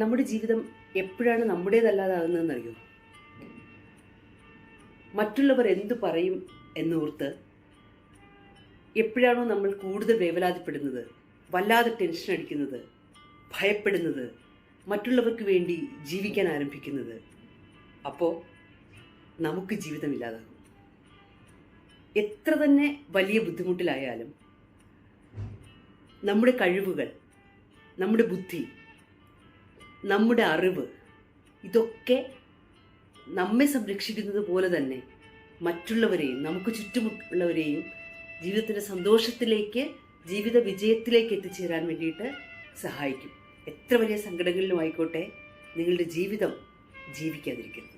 നമ്മുടെ ജീവിതം എപ്പോഴാണ് നമ്മുടേതല്ലാതാകുന്നതെന്നറിയോ? മറ്റുള്ളവർ എന്തു പറയും എന്നോർത്ത് എപ്പോഴാണോ നമ്മൾ കൂടുതൽ വേവലാതിപ്പെടുന്നത്, വല്ലാതെ ടെൻഷൻ അടിക്കുന്നത്, ഭയപ്പെടുന്നത്, മറ്റുള്ളവർക്ക് വേണ്ടി ജീവിക്കാൻ ആരംഭിക്കുന്നത്, അപ്പോൾ നമുക്ക് ജീവിതമില്ലാതാകും. എത്ര തന്നെ വലിയ ബുദ്ധിമുട്ടിലായാലും നമ്മുടെ കഴിവുകൾ, നമ്മുടെ ബുദ്ധി, നമ്മുടെ അറിവ്, ഇതൊക്കെ നമ്മെ സംരക്ഷിക്കുന്നത് പോലെ തന്നെ മറ്റുള്ളവരെയും, നമുക്ക് ചുറ്റുമുള്ളവരെയും ജീവിതത്തിൻ്റെ സന്തോഷത്തിലേക്ക്, ജീവിത വിജയത്തിലേക്ക് എത്തിച്ചേരാൻ വേണ്ടിയിട്ട് സഹായിക്കും. എത്ര വലിയ സങ്കടങ്ങളിലും ആയിക്കോട്ടെ, നിങ്ങളുടെ ജീവിതം ജീവിക്കാതിരിക്കരുത്.